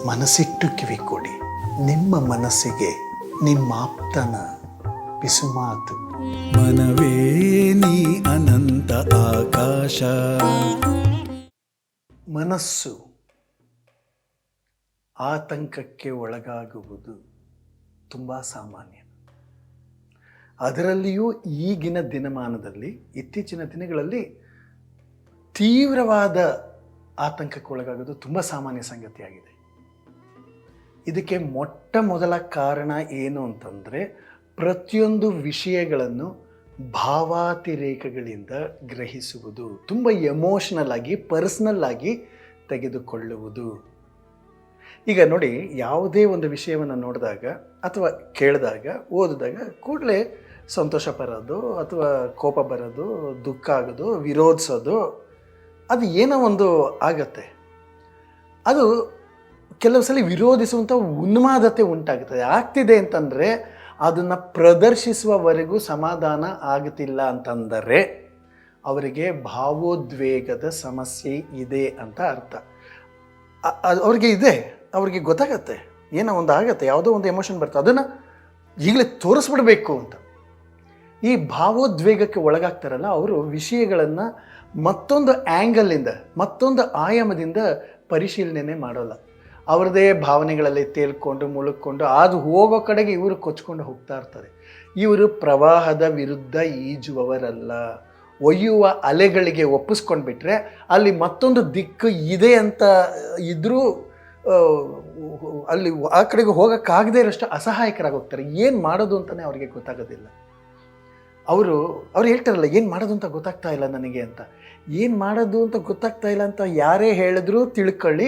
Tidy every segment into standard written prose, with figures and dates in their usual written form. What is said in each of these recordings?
ಮನಸ್ಸಿಟ್ಟು ಕಿವಿ ಕೊಡಿ, ನಿಮ್ಮ ಮನಸ್ಸಿಗೆ ನಿಮ್ಮಾಪ್ತನ ಪಿಸುಮಾತು. ಮನವೇ ನೀ ಅನಂತ ಆಕಾಶ. ಮನಸ್ಸು ಆತಂಕಕ್ಕೆ ಒಳಗಾಗುವುದು ತುಂಬ ಸಾಮಾನ್ಯ. ಅದರಲ್ಲಿಯೂ ಈಗಿನ ದಿನಮಾನದಲ್ಲಿ, ಇತ್ತೀಚಿನ ದಿನಗಳಲ್ಲಿ ತೀವ್ರವಾದ ಆತಂಕಕ್ಕೆ ಒಳಗಾಗೋದು ತುಂಬ ಸಾಮಾನ್ಯ ಸಂಗತಿಯಾಗಿದೆ. ಇದಕ್ಕೆ ಮೊಟ್ಟ ಮೊದಲ ಕಾರಣ ಏನು ಅಂತಂದರೆ, ಪ್ರತಿಯೊಂದು ವಿಷಯಗಳನ್ನು ಭಾವಾತಿರೇಕಗಳಿಂದ ಗ್ರಹಿಸುವುದು, ತುಂಬ ಎಮೋಷನಲ್ ಆಗಿ, ಪರ್ಸ್ನಲ್ ಆಗಿ ತೆಗೆದುಕೊಳ್ಳುವುದು. ಈಗ ನೋಡಿ, ಯಾವುದೇ ಒಂದು ವಿಷಯವನ್ನು ನೋಡಿದಾಗ ಅಥವಾ ಕೇಳಿದಾಗ, ಓದಿದಾಗ ಕೂಡಲೇ ಸಂತೋಷ ಪಡೋದು ಅಥವಾ ಕೋಪ ಬರೋದು, ದುಃಖ ಆಗೋದು, ವಿರೋಧಿಸೋದು, ಅದು ಏನೋ ಒಂದು ಆಗತ್ತೆ. ಅದು ಕೆಲವು ಸಲ ವಿರೋಧಿಸುವಂಥ ಉನ್ಮಾದತೆ ಉಂಟಾಗುತ್ತದೆ. ಆಗ್ತಿದೆ ಅಂತಂದರೆ ಅದನ್ನು ಪ್ರದರ್ಶಿಸುವವರೆಗೂ ಸಮಾಧಾನ ಆಗುತ್ತಿಲ್ಲ ಅಂತಂದರೆ ಅವರಿಗೆ ಭಾವೋದ್ವೇಗದ ಸಮಸ್ಯೆ ಇದೆ ಅಂತ ಅರ್ಥ. ಅವ್ರಿಗೆ ಇದೆ, ಅವ್ರಿಗೆ ಗೊತ್ತಾಗತ್ತೆ, ಏನೋ ಒಂದು ಆಗತ್ತೆ, ಯಾವುದೋ ಒಂದು ಎಮೋಷನ್ ಬರ್ತದೆ, ಅದನ್ನು ಈಗಲೇ ತೋರಿಸ್ಬಿಡ್ಬೇಕು ಅಂತ. ಈ ಭಾವೋದ್ವೇಗಕ್ಕೆ ಒಳಗಾಗ್ತಾರಲ್ಲ, ಅವರು ವಿಷಯಗಳನ್ನು ಮತ್ತೊಂದು ಆ್ಯಂಗಲಿಂದ, ಮತ್ತೊಂದು ಆಯಾಮದಿಂದ ಪರಿಶೀಲನೆ ಮಾಡೋಲ್ಲ. ಅವ್ರದ್ದೇ ಭಾವನೆಗಳಲ್ಲಿ ತೇಲ್ಕೊಂಡು ಮುಳುಕೊಂಡು ಅದು ಹೋಗೋ ಕಡೆಗೆ ಇವರು ಕೊಚ್ಕೊಂಡು ಹೋಗ್ತಾ ಇರ್ತಾರೆ. ಇವರು ಪ್ರವಾಹದ ವಿರುದ್ಧ ಈಜುವವರಲ್ಲ. ಒಯ್ಯುವ ಅಲೆಗಳಿಗೆ ಒಪ್ಪಿಸ್ಕೊಂಡ್ಬಿಟ್ರೆ ಅಲ್ಲಿ ಮತ್ತೊಂದು ದಿಕ್ಕು ಇದೆ ಅಂತ ಇದ್ರೂ ಅಲ್ಲಿ ಆ ಕಡೆಗೆ ಹೋಗೋಕ್ಕಾಗದೇ ಇರೋಷ್ಟು ಅಸಹಾಯಕರಾಗಿ ಹೋಗ್ತಾರೆ. ಏನು ಮಾಡೋದು ಅಂತಲೇ ಅವ್ರಿಗೆ ಗೊತ್ತಾಗೋದಿಲ್ಲ. ಅವರು ಹೇಳ್ತಾರಲ್ಲ, ಏನು ಮಾಡೋದು ಅಂತ ಗೊತ್ತಾಗ್ತಾ ಇಲ್ಲ ನನಗೆ ಅಂತ. ಏನು ಮಾಡೋದು ಅಂತ ಗೊತ್ತಾಗ್ತಾ ಇಲ್ಲ ಅಂತ ಯಾರೇ ಹೇಳಿದ್ರೂ ತಿಳ್ಕೊಳ್ಳಿ,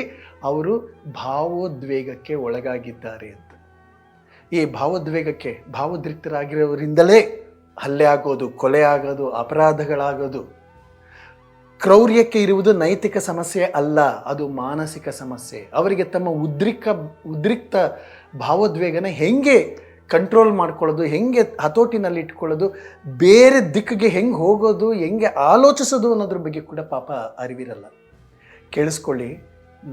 ಅವರು ಭಾವೋದ್ವೇಗಕ್ಕೆ ಒಳಗಾಗಿದ್ದಾರೆ ಅಂತ. ಈ ಭಾವೋದ್ವೇಗಕ್ಕೆ ಭಾವೋದ್ರಿಕ್ತರಾಗಿರೋರಿಂದಲೇ ಹಲ್ಲೆ ಆಗೋದು, ಕೊಲೆ ಆಗೋದು, ಅಪರಾಧಗಳಾಗೋದು. ಕ್ರೌರ್ಯಕ್ಕೆ ಇರುವುದು ನೈತಿಕ ಸಮಸ್ಯೆ ಅಲ್ಲ, ಅದು ಮಾನಸಿಕ ಸಮಸ್ಯೆ. ಅವರಿಗೆ ತಮ್ಮ ಉದ್ರಿಕ್ತ ಭಾವೋದ್ವೇಗನ ಹೆಂಗೆ ಕಂಟ್ರೋಲ್ ಮಾಡ್ಕೊಳ್ಳೋದು, ಹೆಂಗೆ ಹತೋಟಿನಲ್ಲಿ ಇಟ್ಕೊಳ್ಳೋದು, ಬೇರೆ ದಿಕ್ಕಿಗೆ ಹೆಂಗೆ ಹೋಗೋದು, ಹೆಂಗೆ ಆಲೋಚಿಸೋದು ಅನ್ನೋದ್ರ ಬಗ್ಗೆ ಕೂಡ ಪಾಪ ಅರಿವಿರಲ್ಲ. ಕೇಳಿಸ್ಕೊಳ್ಳಿ,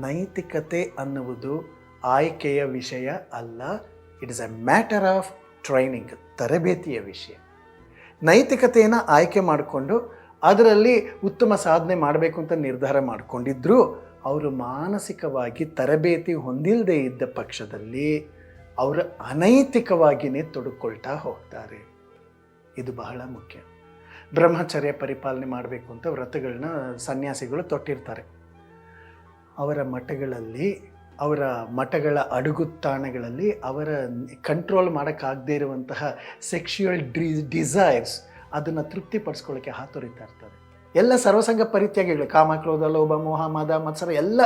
ನೈತಿಕತೆ ಅನ್ನುವುದು ಆಯ್ಕೆಯ ವಿಷಯ ಅಲ್ಲ. It is A matter of training, ತರಬೇತಿಯ ವಿಷಯ. ನೈತಿಕತೆಯನ್ನು ಆಯ್ಕೆ ಮಾಡಿಕೊಂಡು ಅದರಲ್ಲಿ ಉತ್ತಮ ಸಾಧನೆ ಮಾಡಬೇಕು ಅಂತ ನಿರ್ಧಾರ ಮಾಡಿಕೊಂಡಿದ್ದರೂ ಅವರು ಮಾನಸಿಕವಾಗಿ ತರಬೇತಿ ಹೊಂದಿಲ್ಲದೆ ಇದ್ದ ಪಕ್ಷದಲ್ಲಿ ಅವರು ಅನೈತಿಕವಾಗಿಯೇ ತೊಡಕೊಳ್ತಾ ಹೋಗ್ತಾರೆ. ಇದು ಬಹಳ ಮುಖ್ಯ. ಬ್ರಹ್ಮಚರ್ಯ ಪರಿಪಾಲನೆ ಮಾಡಬೇಕು ಅಂತ ವ್ರತಗಳನ್ನ ಸನ್ಯಾಸಿಗಳು ತೊಟ್ಟಿರ್ತಾರೆ. ಅವರ ಮಠಗಳ ಅಡುಗುತ್ತಾಣಗಳಲ್ಲಿ ಅವರ ಕಂಟ್ರೋಲ್ ಮಾಡೋಕ್ಕಾಗದೇ ಇರುವಂತಹ ಸೆಕ್ಷುಯಲ್ ಡಿಸೈರ್ಸ್ ಅದನ್ನು ತೃಪ್ತಿಪಡಿಸ್ಕೊಳ್ಳೋಕ್ಕೆ ಹಾತೊರಿತಾ ಇರ್ತಾರೆ. ಎಲ್ಲ ಸರ್ವಸಂಗ ಪರಿತ್ಯಾಗಿಗಳು, ಕಾಮ, ಕ್ರೋಧ, ಲೋಭ, ಮೋಹ, ಮದ, ಮತ್ಸರ ಎಲ್ಲ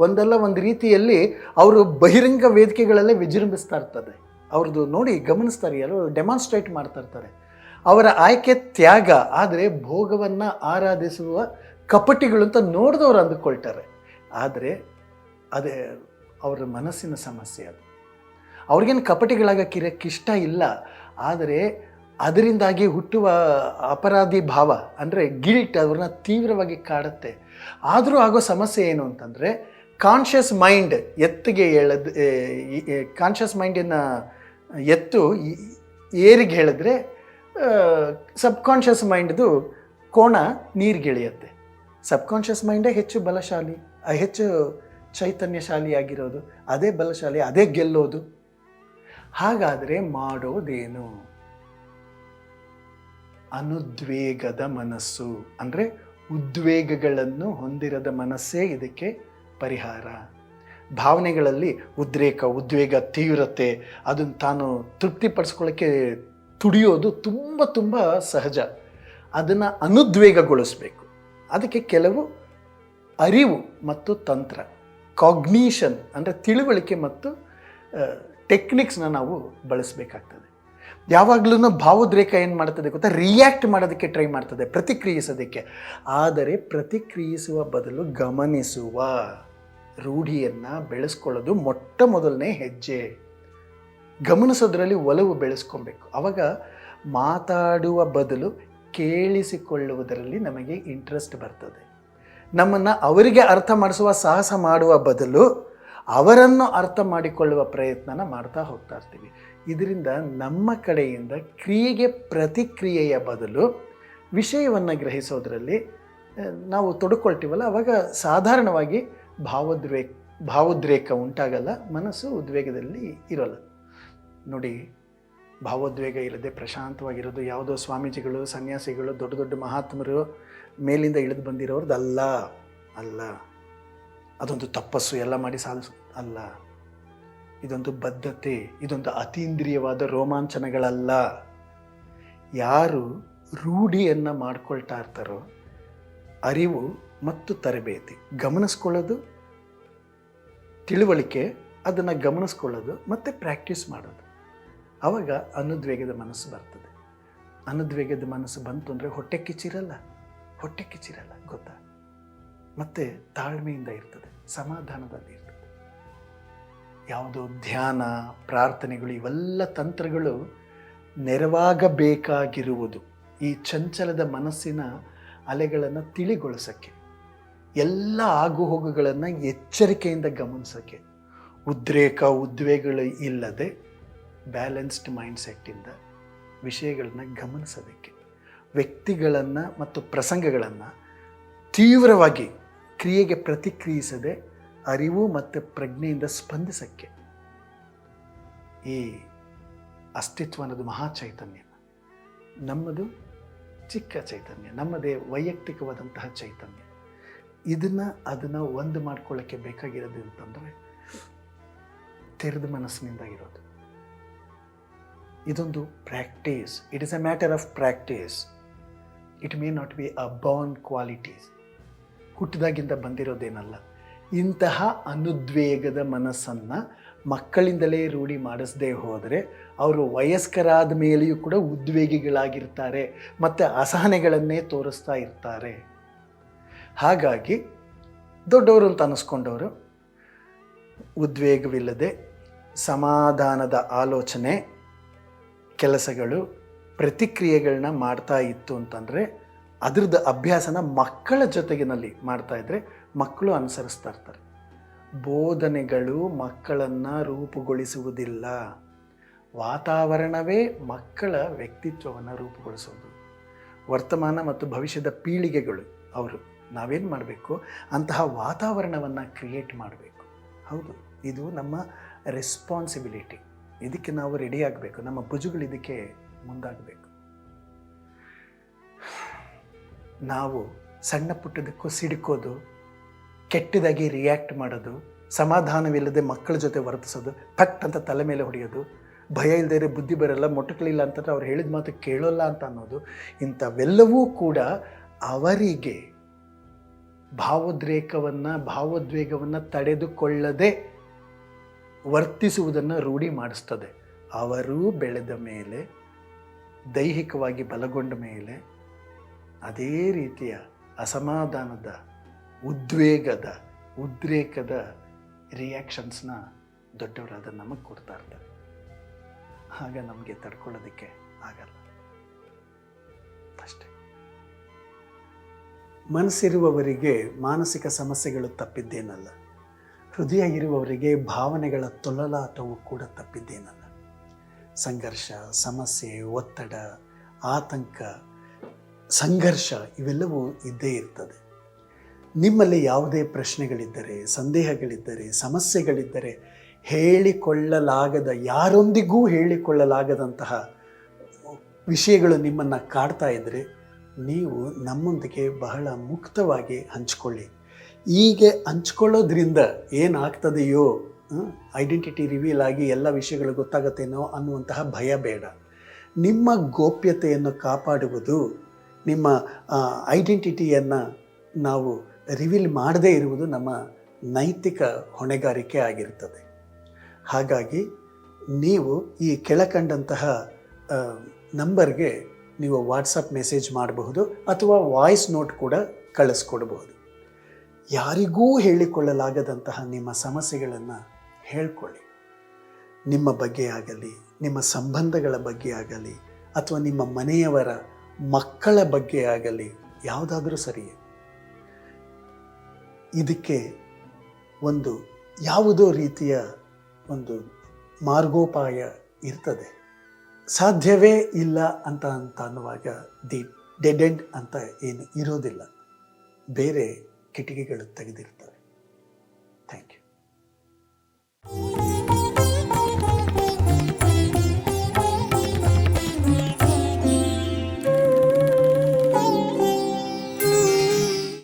ಒಂದಲ್ಲ ಒಂದು ರೀತಿಯಲ್ಲಿ ಅವರು ಬಹಿರಂಗ ವೇದಿಕೆಗಳಲ್ಲೇ ವಿಜೃಂಭಿಸ್ತಾ ಇರ್ತದೆ. ಅವ್ರದ್ದು ನೋಡಿ ಗಮನಿಸ್ತಾರೆ, ಎಲ್ಲರೂ ಡೆಮಾನ್ಸ್ಟ್ರೇಟ್ ಮಾಡ್ತಾ ಇರ್ತಾರೆ. ಅವರ ಆಯ್ಕೆ ತ್ಯಾಗ, ಆದರೆ ಭೋಗವನ್ನು ಆರಾಧಿಸುವ ಕಪಟಿಗಳು ಅಂತ ನೋಡಿದವರು ಅಂದುಕೊಳ್ತಾರೆ. ಆದರೆ ಅದೇ ಅವರ ಮನಸ್ಸಿನ ಸಮಸ್ಯೆ. ಅದು ಅವ್ರಿಗೇನು ಕಪಟಿಗಳಾಗಕ್ಕಿರೋಕ್ಕಿಷ್ಟ ಇಲ್ಲ, ಆದರೆ ಅದರಿಂದಾಗಿ ಹುಟ್ಟುವ ಅಪರಾಧಿ ಭಾವ ಅಂದರೆ ಗಿಲ್ಟ್ ಅವ್ರನ್ನ ತೀವ್ರವಾಗಿ ಕಾಡುತ್ತೆ. ಆದರೂ ಆಗೋ ಸಮಸ್ಯೆ ಏನು ಅಂತಂದರೆ, ಕಾನ್ಷಿಯಸ್ ಮೈಂಡ್ ಕಾನ್ಷಿಯಸ್ ಮೈಂಡನ್ನು ಏರಿಗೆ ಹೇಳಿದ್ರೆ ಸಬ್ಕಾನ್ಷಿಯಸ್ ಮೈಂಡ್ದು ಕೋಣ ನೀರಿಗಿಳಿಯುತ್ತೆ. ಸಬ್ಕಾನ್ಷಿಯಸ್ ಮೈಂಡೇ ಹೆಚ್ಚು ಬಲಶಾಲಿ, ಹೆಚ್ಚು ಚೈತನ್ಯಶಾಲಿಯಾಗಿರೋದು, ಅದೇ ಬಲಶಾಲಿ, ಅದೇ ಗೆಲ್ಲೋದು. ಹಾಗಾದರೆ ಮಾಡೋದೇನು? ಅನುದ್ವೇಗದ ಮನಸ್ಸು ಅಂದರೆ ಉದ್ವೇಗಗಳನ್ನು ಹೊಂದಿರದ ಮನಸ್ಸೇ ಇದಕ್ಕೆ ಪರಿಹಾರ. ಭಾವನೆಗಳಲ್ಲಿ ಉದ್ವೇಗ, ತೀವ್ರತೆ, ಅದನ್ನು ತಾನು ತೃಪ್ತಿಪಡಿಸ್ಕೊಳ್ಳೋಕ್ಕೆ ತುಡಿಯೋದು ತುಂಬ ತುಂಬ ಸಹಜ. ಅದನ್ನು ಅನುದ್ವೇಗಗೊಳಿಸಬೇಕು. ಅದಕ್ಕೆ ಕೆಲವು ಅರಿವು ಮತ್ತು ತಂತ್ರ, ಕಾಗ್ನಿಷನ್ ಅಂದರೆ ತಿಳುವಳಿಕೆ ಮತ್ತು ಟೆಕ್ನಿಕ್ಸ್ನ ನಾವು ಬಳಸಬೇಕಾಗ್ತದೆ. ಯಾವಾಗಲೂ ಭಾವೋದ್ರೇಕ ಏನು ಮಾಡ್ತದೆ ಗೊತ್ತಾ? ರಿಯಾಕ್ಟ್ ಮಾಡೋದಕ್ಕೆ ಟ್ರೈ ಮಾಡ್ತದೆ, ಪ್ರತಿಕ್ರಿಯಿಸೋದಕ್ಕೆ. ಆದರೆ ಪ್ರತಿಕ್ರಿಯಿಸುವ ಬದಲು ಗಮನಿಸುವ ರೂಢಿಯನ್ನು ಬೆಳೆಸ್ಕೊಳ್ಳೋದು ಮೊಟ್ಟ ಮೊದಲನೇ ಹೆಜ್ಜೆ. ಗಮನಿಸೋದ್ರಲ್ಲಿ ಒಲವು ಬೆಳೆಸ್ಕೊಬೇಕು. ಆವಾಗ ಮಾತಾಡುವ ಬದಲು ಕೇಳಿಸಿಕೊಳ್ಳುವುದರಲ್ಲಿ ನಮಗೆ ಇಂಟ್ರೆಸ್ಟ್ ಬರ್ತದೆ. ನಮ್ಮನ್ನು ಅವರಿಗೆ ಅರ್ಥ ಮಾಡಿಸುವ ಸಾಹಸ ಮಾಡುವ ಬದಲು ಅವರನ್ನು ಅರ್ಥ ಮಾಡಿಕೊಳ್ಳುವ ಪ್ರಯತ್ನನ ಮಾಡ್ತಾ ಹೋಗ್ತಾ ಇರ್ತೀವಿ. ಇದರಿಂದ ನಮ್ಮ ಕಡೆಯಿಂದ ಕ್ರಿಯೆಗೆ ಪ್ರತಿಕ್ರಿಯೆಯ ಬದಲು ವಿಷಯವನ್ನು ಗ್ರಹಿಸೋದ್ರಲ್ಲಿ ನಾವು ತೊಡಕೊಳ್ತೀವಲ್ಲ, ಆವಾಗ ಸಾಧಾರಣವಾಗಿ ಭಾವೋದ್ರೇಕ ಉಂಟಾಗಲ್ಲ, ಮನಸ್ಸು ಉದ್ವೇಗದಲ್ಲಿ ಇರೋಲ್ಲ. ನೋಡಿ, ಭಾವೋದ್ವೇಗ ಇಲ್ಲದೆ ಪ್ರಶಾಂತವಾಗಿರೋದು ಯಾವುದೋ ಸ್ವಾಮೀಜಿಗಳು, ಸನ್ಯಾಸಿಗಳು, ದೊಡ್ಡ ದೊಡ್ಡ ಮಹಾತ್ಮರು ಮೇಲಿಂದ ಇಳಿದು ಬಂದಿರೋರ್ದು ಅಲ್ಲ. ಅದೊಂದು ತಪಸ್ಸು ಎಲ್ಲ ಮಾಡಿ ಅಲ್ಲ. ಇದೊಂದು ಬದ್ಧತೆ, ಇದೊಂದು ಅತೀಂದ್ರಿಯವಾದ ರೋಮಾಂಚನಗಳಲ್ಲ. ಯಾರು ರೂಢಿಯನ್ನು ಮಾಡ್ಕೊಳ್ತಾ ಇರ್ತಾರೋ, ಅರಿವು ಮತ್ತು ತರಬೇತಿ, ಗಮನಿಸ್ಕೊಳ್ಳೋದು, ತಿಳುವಳಿಕೆ, ಅದನ್ನು ಗಮನಿಸ್ಕೊಳ್ಳೋದು ಮತ್ತು ಪ್ರಾಕ್ಟೀಸ್ ಮಾಡೋದು, ಆವಾಗ ಅನುದ್ವೇಗದ ಮನಸ್ಸು ಬರ್ತದೆ. ಅನುದ್ವೇಗದ ಮನಸ್ಸು ಬಂತು ಅಂದರೆ ಹೊಟ್ಟೆ ಕಿಚ್ಚಿರಲ್ಲ, ಗೊತ್ತಾ? ಮತ್ತು ತಾಳ್ಮೆಯಿಂದ ಇರ್ತದೆ, ಸಮಾಧಾನದಲ್ಲಿ ಇರ್ತದೆ. ಯಾವುದೋ ಧ್ಯಾನ, ಪ್ರಾರ್ಥನೆಗಳು, ಇವೆಲ್ಲ ತಂತ್ರಗಳು ನೆರವಾಗಬೇಕಾಗಿರುವುದು ಈ ಚಂಚಲದ ಮನಸ್ಸಿನ ಅಲೆಗಳನ್ನು ತಿಳಿಗೊಳಿಸೋಕ್ಕೆ, ಎಲ್ಲ ಆಗುಹೋಗುಗಳನ್ನು ಎಚ್ಚರಿಕೆಯಿಂದ ಗಮನಿಸೋಕ್ಕೆ, ಉದ್ವೇಗಗಳು ಇಲ್ಲದೆ ಬ್ಯಾಲೆನ್ಸ್ಡ್ ಮೈಂಡ್ಸೆಟ್ಟಿಂದ ವಿಷಯಗಳನ್ನು ಗಮನಿಸೋದಕ್ಕೆ, ವ್ಯಕ್ತಿಗಳನ್ನು ಮತ್ತು ಪ್ರಸಂಗಗಳನ್ನು ತೀವ್ರವಾಗಿ ಕ್ರಿಯೆಗೆ ಪ್ರತಿಕ್ರಿಯಿಸದೆ ಅರಿವು ಮತ್ತು ಪ್ರಜ್ಞೆಯಿಂದ ಸ್ಪಂದಿಸೋಕ್ಕೆ. ಈ ಅಸ್ತಿತ್ವ ಅನ್ನೋದು ಮಹಾ ಚೈತನ್ಯ, ನಮ್ಮದು ಚಿಕ್ಕ ಚೈತನ್ಯ, ನಮ್ಮದೇ ವೈಯಕ್ತಿಕವಾದಂತಹ ಚೈತನ್ಯ. ಅದನ್ನು ಒಂದು ಮಾಡ್ಕೊಳ್ಳೋಕ್ಕೆ ಬೇಕಾಗಿರೋದು ಅಂತಂದರೆ ತೆರೆದ ಮನಸ್ಸಿನಿಂದ ಇರೋದು. ಇದೊಂದು practice. It is a matter of practice. It may not be a born qualities. ಹುಟ್ಟಿದಾಗಿಂದ ಬಂದಿರೋದೇನಲ್ಲ. ಇಂತಹ ಅನುದ್ವೇಗದ ಮನಸ್ಸನ್ನು ಮಕ್ಕಳಿಂದಲೇ ರೂಢಿ ಮಾಡಿಸದೇ ಹೋದರೆ ಅವರು ವಯಸ್ಕರಾದ ಮೇಲೆಯೂ ಕೂಡ ಉದ್ವೇಗಿಗಳಾಗಿರ್ತಾರೆ ಮತ್ತು ಅಸಹನೆಗಳನ್ನೇ ತೋರಿಸ್ತಾ ಇರ್ತಾರೆ. ಹಾಗಾಗಿ ದೊಡ್ಡವರು ಅಂತ ಅನ್ನಿಸ್ಕೊಂಡವರು ಉದ್ವೇಗವಿಲ್ಲದೆ ಸಮಾಧಾನದ ಆಲೋಚನೆ, ಕೆಲಸಗಳು, ಪ್ರತಿಕ್ರಿಯೆಗಳನ್ನ ಮಾಡ್ತಾ ಇತ್ತು ಅಂತಂದರೆ ಅದ್ರದ್ದು ಅಭ್ಯಾಸನ ಮಕ್ಕಳ ಜೊತೆಗಿನಲ್ಲಿ ಮಾಡ್ತಾ ಇದ್ದರೆ ಮಕ್ಕಳು ಅನುಸರಿಸ್ತಾ ಇರ್ತಾರೆ. ಬೋಧನೆಗಳು ಮಕ್ಕಳನ್ನು ರೂಪುಗೊಳಿಸುವುದಿಲ್ಲ, ವಾತಾವರಣವೇ ಮಕ್ಕಳ ವ್ಯಕ್ತಿತ್ವವನ್ನು ರೂಪುಗೊಳಿಸೋದು. ವರ್ತಮಾನ ಮತ್ತು ಭವಿಷ್ಯದ ಪೀಳಿಗೆಗಳು ಅವರು. ನಾವೇನು ಮಾಡಬೇಕು, ಅಂತಹ ವಾತಾವರಣವನ್ನು ಕ್ರಿಯೇಟ್ ಮಾಡಬೇಕು. ಹೌದು, ಇದು ನಮ್ಮ ರೆಸ್ಪಾನ್ಸಿಬಿಲಿಟಿ. ಇದಕ್ಕೆ ನಾವು ರೆಡಿ ಆಗಬೇಕು. ನಮ್ಮ ಭುಜಗಳು ಇದಕ್ಕೆ ಮುಂದಾಗಬೇಕು. ನಾವು ಸಣ್ಣ ಪುಟ್ಟದಕ್ಕೂ ಸಿಡುಕೋದು, ಕೆಟ್ಟದಾಗಿ ರಿಯಾಕ್ಟ್ ಮಾಡೋದು, ಸಮಾಧಾನವಿಲ್ಲದೆ ಮಕ್ಕಳ ಜೊತೆ ವರ್ತಿಸೋದು, ಪಟ್ ಅಂತ ತಲೆ ಮೇಲೆ ಹೊಡೆಯೋದು, ಭಯ ಇಲ್ಲದೇ ಬುದ್ಧಿ ಬರಲ್ಲ, ಮೊಟ್ಟಕಲಿಲ್ಲ ಅಂತಂದರೆ ಅವ್ರು ಹೇಳಿದ ಮಾತು ಕೇಳೋಲ್ಲ ಅಂತ ಅನ್ನೋದು, ಇಂಥವೆಲ್ಲವೂ ಕೂಡ ಅವರಿಗೆ ಭಾವೋದ್ವೇಗವನ್ನು ತಡೆದುಕೊಳ್ಳದೆ ವರ್ತಿಸುವುದನ್ನು ರೂಢಿ ಮಾಡಿಸ್ತದೆ. ಅವರು ಬೆಳೆದ ಮೇಲೆ, ದೈಹಿಕವಾಗಿ ಬಲಗೊಂಡ ಮೇಲೆ ಅದೇ ರೀತಿಯ ಅಸಮಾಧಾನದ, ಉದ್ರೇಕದ ರಿಯಾಕ್ಷನ್ಸ್ನ ದೊಡ್ಡವರಾದ ನಮಗೆ ಕೊಡ್ತಾ ಇರ್ತಾರೆ. ಆಗ ನಮಗೆ ತಡ್ಕೊಳ್ಳೋದಕ್ಕೆ ಆಗಲ್ಲ. ಅಷ್ಟೇ. ಮನಸ್ಸಿರುವವರಿಗೆ ಮಾನಸಿಕ ಸಮಸ್ಯೆಗಳು ತಪ್ಪಿದ್ದೇನಲ್ಲ, ಹೃದಯ ಇರುವವರಿಗೆ ಭಾವನೆಗಳ ತೊಳಲಾಟವು ಕೂಡ ತಪ್ಪಿದ್ದೇನಲ್ಲ. ಸಂಘರ್ಷ, ಸಮಸ್ಯೆ, ಒತ್ತಡ, ಆತಂಕ, ಸಂಘರ್ಷ ಇವೆಲ್ಲವೂ ಇದ್ದೇ ಇರ್ತದೆ. ನಿಮ್ಮಲ್ಲಿ ಯಾವುದೇ ಪ್ರಶ್ನೆಗಳಿದ್ದರೆ, ಸಂದೇಹಗಳಿದ್ದರೆ, ಸಮಸ್ಯೆಗಳಿದ್ದರೆ, ಯಾರೊಂದಿಗೂ ಹೇಳಿಕೊಳ್ಳಲಾಗದಂತಹ ವಿಷಯಗಳು ನಿಮ್ಮನ್ನು ಕಾಡ್ತಾ ಇದ್ದರೆ ನೀವು ನಮ್ಮೊಂದಿಗೆ ಬಹಳ ಮುಕ್ತವಾಗಿ ಹಂಚ್ಕೊಳ್ಳಿ. ಹೀಗೆ ಹಂಚ್ಕೊಳ್ಳೋದ್ರಿಂದ ಏನಾಗ್ತದೆಯೋ, ಐಡೆಂಟಿಟಿ ರಿವೀಲ್ ಆಗಿ ಎಲ್ಲ ವಿಷಯಗಳು ಗೊತ್ತಾಗತ್ತೇನೋ ಅನ್ನುವಂತಹ ಭಯ ಬೇಡ. ನಿಮ್ಮ ಗೋಪ್ಯತೆಯನ್ನು ಕಾಪಾಡುವುದು, ನಿಮ್ಮ ಐಡೆಂಟಿಟಿಯನ್ನು ನಾವು ರಿವೀಲ್ ಮಾಡದೇ ಇರುವುದು ನಮ್ಮ ನೈತಿಕ ಹೊಣೆಗಾರಿಕೆ ಆಗಿರ್ತದೆ. ಹಾಗಾಗಿ ನೀವು ಈ ಕೆಳಕಂಡಂತಹ ನಂಬರ್ಗೆ ನೀವು ವಾಟ್ಸಪ್ ಮೆಸೇಜ್ ಮಾಡಬಹುದು ಅಥವಾ ವಾಯ್ಸ್ ನೋಟ್ ಕೂಡ ಕಳಿಸ್ಕೊಡ್ಬಹುದು. ಯಾರಿಗೂ ಹೇಳಿಕೊಳ್ಳಲಾಗದಂತಹ ನಿಮ್ಮ ಸಮಸ್ಯೆಗಳನ್ನು ಹೇಳ್ಕೊಳ್ಳಿ. ನಿಮ್ಮ ಬಗ್ಗೆ ಆಗಲಿ, ನಿಮ್ಮ ಸಂಬಂಧಗಳ ಬಗ್ಗೆ ಆಗಲಿ, ಅಥವಾ ನಿಮ್ಮ ಮನೆಯವರ ಮಕ್ಕಳ ಬಗ್ಗೆ ಆಗಲಿ, ಯಾವುದಾದ್ರೂ ಸರಿಯೇ. ಇದಕ್ಕೆ ಒಂದು ಯಾವುದೋ ರೀತಿಯ ಒಂದು ಮಾರ್ಗೋಪಾಯ ಇರ್ತದೆ. ಸಾಧ್ಯವೇ ಇಲ್ಲ ಅಂತ ಅನ್ನುವಾಗ ದಿ ಡೆಡ್ ಎಂಡ್ ಅಂತ ಏನು ಇರೋದಿಲ್ಲ, ಬೇರೆ ಕಿಟಕಿಗಳು ತೆಗೆದಿರ್ತವೆ.